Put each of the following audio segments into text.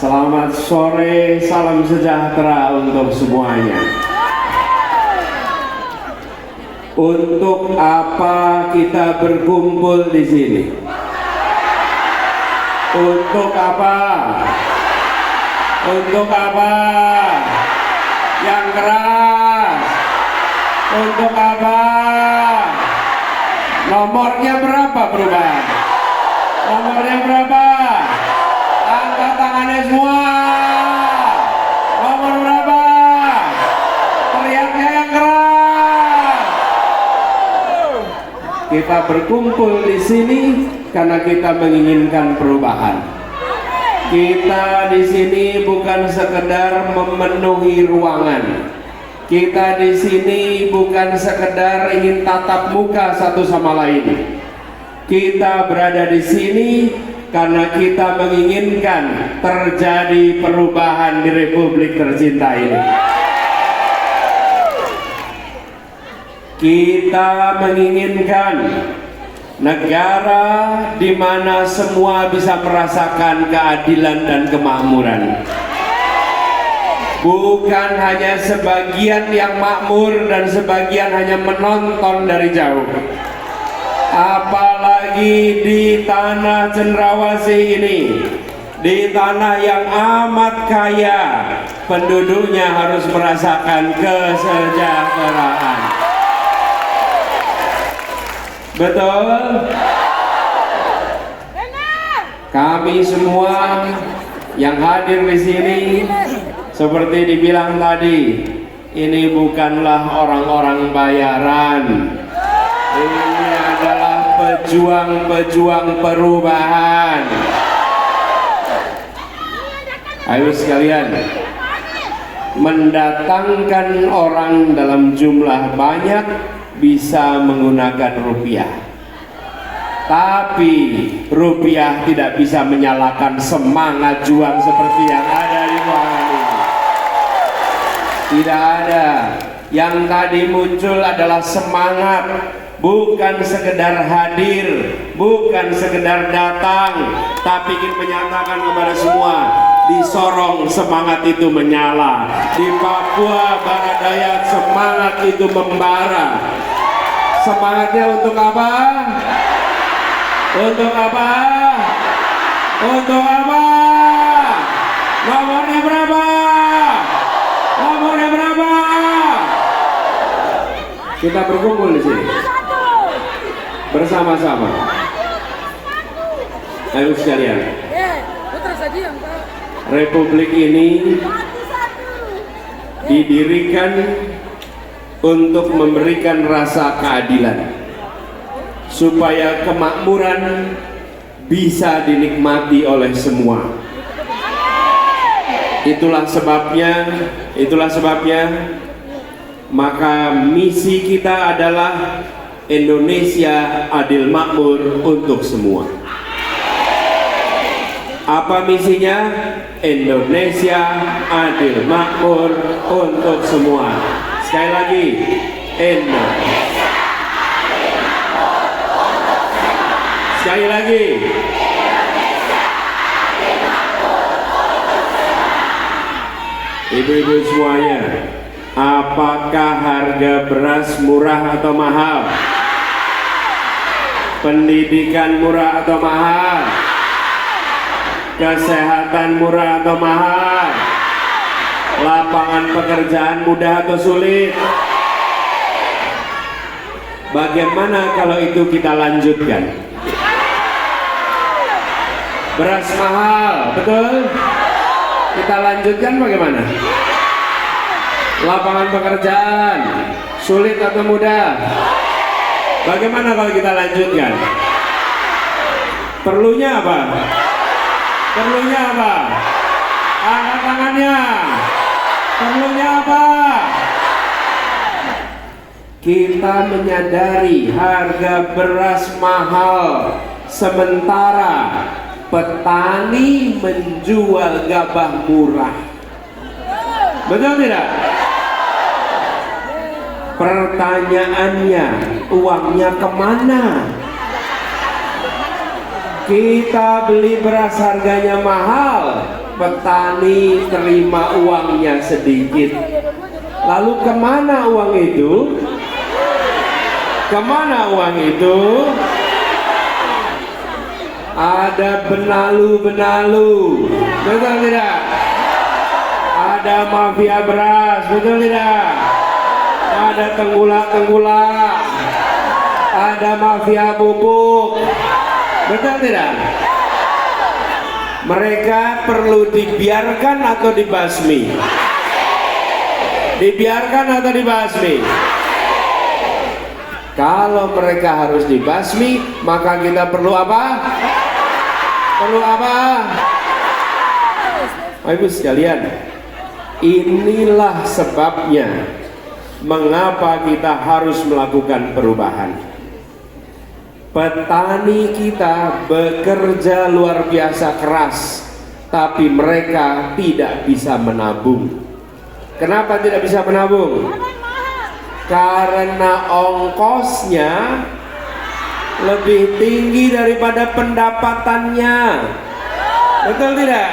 Selamat sore, salam sejahtera untuk semuanya. Untuk apa kita berkumpul di sini? Untuk apa? Untuk apa? Yang keras. Untuk apa? Nomornya berapa perubahan? Nomornya berapa? Angkat tangannya semua. Nomor berapa? Teriaknya yang keras. Kita berkumpul di sini karena kita menginginkan perubahan. Kita di sini bukan sekedar memenuhi ruangan. Kita di sini bukan sekedar ingin tatap muka satu sama lain. Kita berada di sini karena kita menginginkan terjadi perubahan di Republik tercinta ini. Kita menginginkan negara di mana semua bisa merasakan keadilan dan kemakmuran. Bukan hanya sebagian yang makmur dan sebagian hanya menonton dari jauh. Apalagi di tanah Cendrawasih ini, di tanah yang amat kaya, penduduknya harus merasakan kesejahteraan. Betul? Kami semua yang hadir di sini, seperti dibilang tadi, ini bukanlah orang-orang bayaran. Ini adalah pejuang-pejuang perubahan. Ayo sekalian, mendatangkan orang dalam jumlah banyak bisa menggunakan rupiah. Tapi rupiah tidak bisa menyalakan semangat juang seperti yang ada di ruangan ini. Tidak ada. Yang tadi muncul adalah semangat, bukan sekedar hadir, bukan sekedar datang, tapi ingin menyatakan kepada semua, di Sorong semangat itu menyala, di Papua Barat Daya semangat itu membara. Semangatnya untuk apa? Untuk apa? Untuk apa? Nomornya berapa? Nomornya berapa? Kita berkumpul di sini bersama-sama. Ayo sekalian. Republik ini didirikan untuk memberikan rasa keadilan, supaya kemakmuran bisa dinikmati oleh semua. Itulah sebabnya maka misi kita adalah Indonesia adil makmur untuk semua. Apa misinya? Indonesia adil makmur untuk semua. Sekali lagi, Indonesia adil makmur untuk semua. Sekali lagi, Indonesia adil makmur untuk semua. Ibu-ibu semuanya, apakah harga beras murah atau mahal? Pendidikan murah atau mahal? Kesehatan murah atau mahal? Lapangan pekerjaan mudah atau sulit? Bagaimana kalau itu kita lanjutkan? Beras mahal, betul? Kita lanjutkan bagaimana? Lapangan pekerjaan sulit atau mudah? Bagaimana kalau kita lanjutkan? Perlunya apa? Perlunya apa? Angkat tangannya. Perlunya apa? Kita menyadari harga beras mahal, sementara petani menjual gabah murah. Betul tidak? Pertanyaannya, uangnya kemana? Kita beli beras harganya mahal, petani terima uangnya sedikit. Lalu kemana uang itu? Kemana uang itu? Ada benalu-benalu, betul tidak? Ada mafia beras, betul tidak? Ada tenggulak-tenggulak, ada mafia pupuk, betul tidak? Mereka perlu dibiarkan atau dibasmi? Dibiarkan atau dibasmi? Kalau mereka harus dibasmi, maka kita perlu apa? Perlu apa? Ibu sekalian, inilah sebabnya mengapa kita harus melakukan perubahan. Petani kita bekerja luar biasa keras, tapi mereka tidak bisa menabung. Kenapa tidak bisa menabung? Karena ongkosnya lebih tinggi daripada pendapatannya. Betul tidak?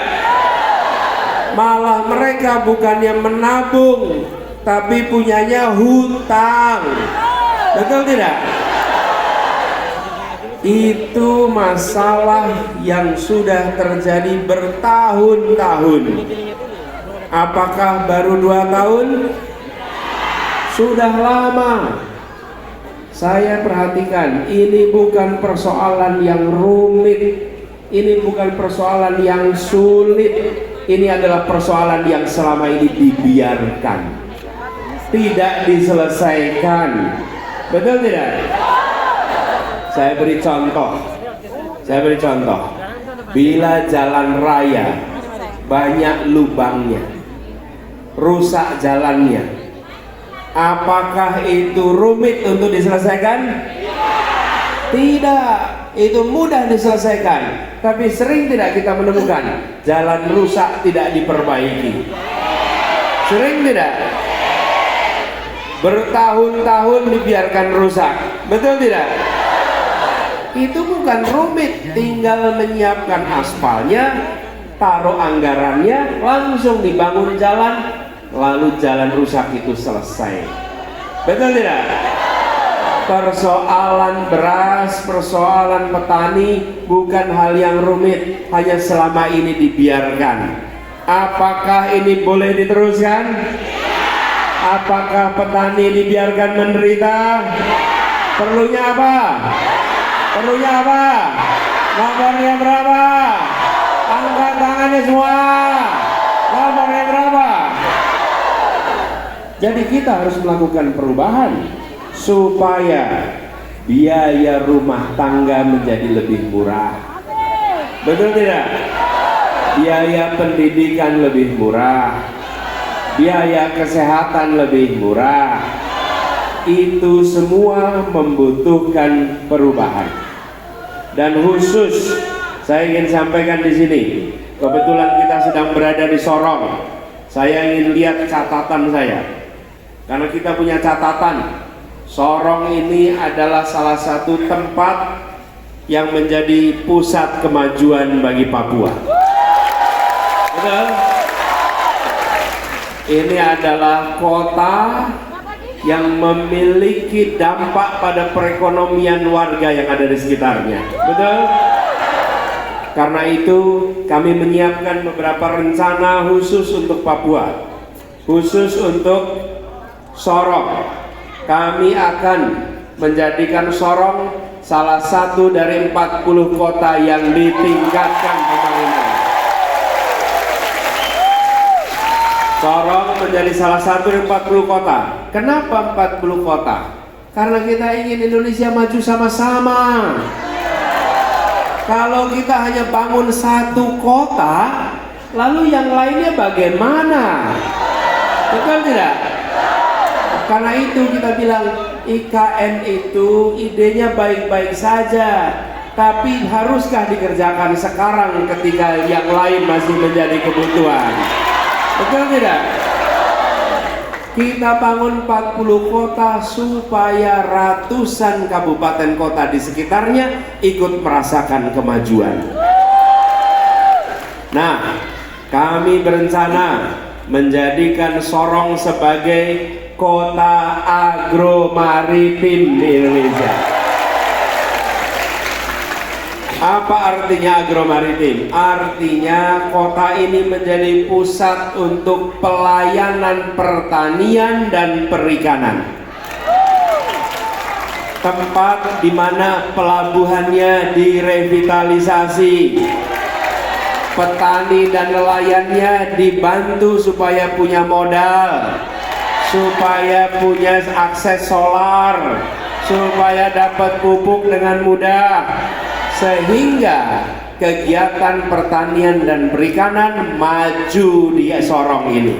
Malah mereka bukannya menabung, tapi punyanya hutang. Betul tidak? Itu masalah yang sudah terjadi bertahun-tahun. Apakah baru 2 tahun? Sudah lama. Saya perhatikan, ini bukan persoalan yang rumit, ini bukan persoalan yang sulit, ini adalah persoalan yang selama ini dibiarkan, tidak diselesaikan. Betul tidak? Saya beri contoh. Bila jalan raya banyak lubangnya, rusak jalannya, apakah itu rumit untuk diselesaikan? Tidak, itu mudah diselesaikan. Tapi sering tidak kita menemukan jalan rusak tidak diperbaiki. Sering tidak? Bertahun-tahun dibiarkan rusak. Betul tidak? Itu bukan rumit, tinggal menyiapkan aspalnya, taruh anggarannya, langsung dibangun jalan, lalu jalan rusak itu selesai. Betul tidak? Persoalan beras, persoalan petani bukan hal yang rumit, hanya selama ini dibiarkan. Apakah ini boleh diteruskan? Apakah petani dibiarkan menderita? Perlunya apa? Perlunya apa? Nomornya berapa? Angkat tangannya semua. Nomornya berapa? Jadi kita harus melakukan perubahan supaya biaya rumah tangga menjadi lebih murah. Betul tidak? Biaya pendidikan lebih murah, biaya kesehatan lebih murah. Itu semua membutuhkan perubahan. Dan khusus saya ingin sampaikan di sini, kebetulan kita sedang berada di Sorong. Saya ingin lihat catatan saya, karena kita punya catatan. Sorong ini adalah salah satu tempat yang menjadi pusat kemajuan bagi Papua. Betul? Ini adalah kota yang memiliki dampak pada perekonomian warga yang ada di sekitarnya. Betul? Karena itu kami menyiapkan beberapa rencana khusus untuk Papua, khusus untuk Sorong. Kami akan menjadikan Sorong salah satu dari 40 kota yang ditingkatkan pembangunan. Sorong menjadi salah satu dari 40 kota. Kenapa 40 kota? Karena kita ingin Indonesia maju sama-sama. Kalau kita hanya bangun satu kota, lalu yang lainnya bagaimana? Betul tidak? Karena itu kita bilang IKN itu idenya baik-baik saja, tapi haruskah dikerjakan sekarang ketika yang lain masih menjadi kebutuhan? Betul tidak? Kita bangun 40 kota supaya ratusan kabupaten kota di sekitarnya ikut merasakan kemajuan. Nah, kami berencana menjadikan Sorong sebagai kota agro-maritim di Indonesia. Apa artinya agro-maritim? Artinya kota ini menjadi pusat untuk pelayanan pertanian dan perikanan. Tempat di mana pelabuhannya direvitalisasi, petani dan nelayannya dibantu supaya punya modal, supaya punya akses solar, supaya dapat pupuk dengan mudah, sehingga kegiatan pertanian dan perikanan maju di Sorong ini.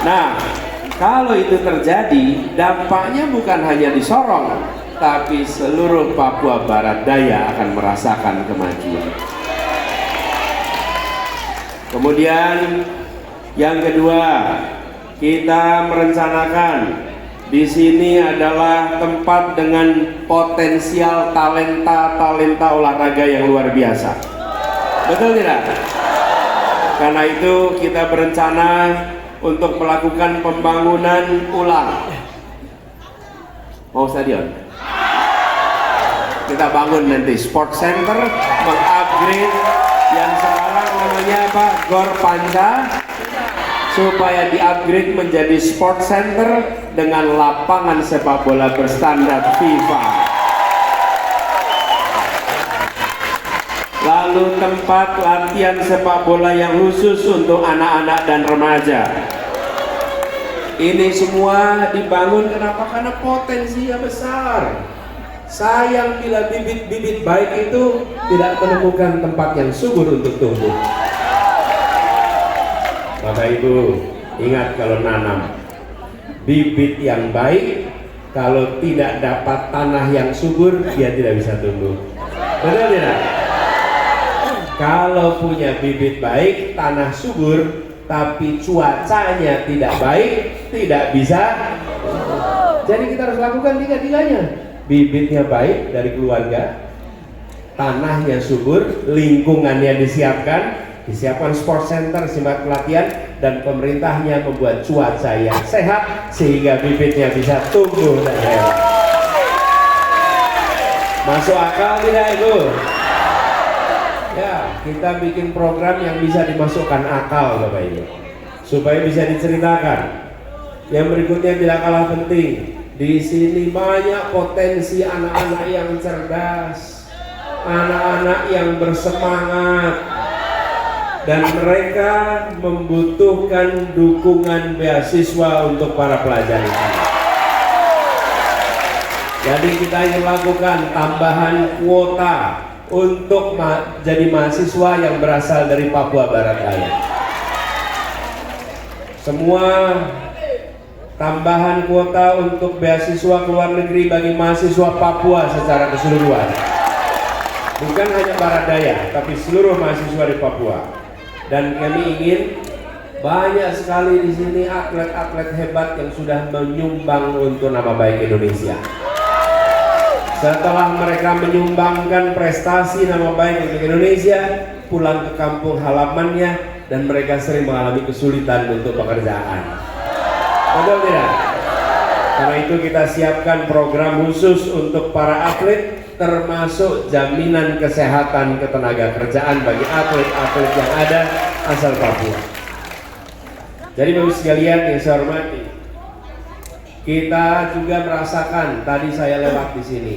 Nah, kalau itu terjadi, dampaknya bukan hanya di Sorong, tapi seluruh Papua Barat Daya akan merasakan kemajuan. Kemudian yang kedua, kita merencanakan di sini adalah tempat dengan potensial talenta olahraga yang luar biasa. Betul tidak? Karena itu kita berencana untuk melakukan pembangunan ulang. Mau stadion? Kita bangun nanti sport center, mengupgrade yang sekarang namanya apa? Gor Panca, supaya di-upgrade menjadi sport center dengan lapangan sepak bola berstandar FIFA. Lalu tempat latihan sepak bola yang khusus untuk anak-anak dan remaja. Ini semua dibangun kenapa? Karena potensinya besar. Sayang bila bibit-bibit baik itu tidak menemukan tempat yang subur untuk tumbuh. Bapak Ibu, ingat kalau nanam bibit yang baik, kalau tidak dapat tanah yang subur, dia tidak bisa tumbuh. Betul tidak? Kalau punya bibit baik, tanah subur, tapi cuacanya tidak baik, tidak bisa. Jadi kita harus lakukan tiga-tiganya. Bibitnya baik dari keluarga, tanahnya subur, lingkungannya disiapkan sport center, simak pelatihan, dan pemerintahnya membuat cuaca yang sehat sehingga bibitnya bisa tumbuh dan hebat. Masuk akal tidak itu? Ya, kita bikin program yang bisa dimasukkan akal Bapak Ibu, supaya bisa diceritakan. Yang berikutnya tidak kalah penting, di sini banyak potensi anak-anak yang cerdas, anak-anak yang bersemangat, dan mereka membutuhkan dukungan beasiswa untuk para pelajar ini. Jadi kita ingin lakukan tambahan kuota untuk jadi mahasiswa yang berasal dari Papua Barat Daya. Semua tambahan kuota untuk beasiswa ke luar negeri bagi mahasiswa Papua secara keseluruhan. Bukan hanya Barat Daya, tapi seluruh mahasiswa di Papua. Dan kami ingin banyak sekali di sini atlet-atlet hebat yang sudah menyumbang untuk nama baik Indonesia. Setelah mereka menyumbangkan prestasi nama baik untuk Indonesia, pulang ke kampung halamannya, dan mereka sering mengalami kesulitan untuk pekerjaan. Betul tidak? Karena itu kita siapkan program khusus untuk para atlet, termasuk jaminan kesehatan ketenaga kerjaan bagi atlet-atlet yang ada asal Papua. Jadi Bapak sekalian yang saya hormati, kita juga merasakan, tadi saya lewat di sini,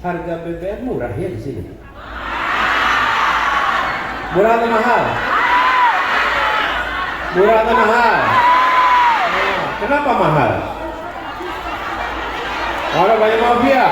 harga BBM murah ya di sini. Murah atau mahal? Murah atau mahal? Kenapa mahal? Karena banyak mafia.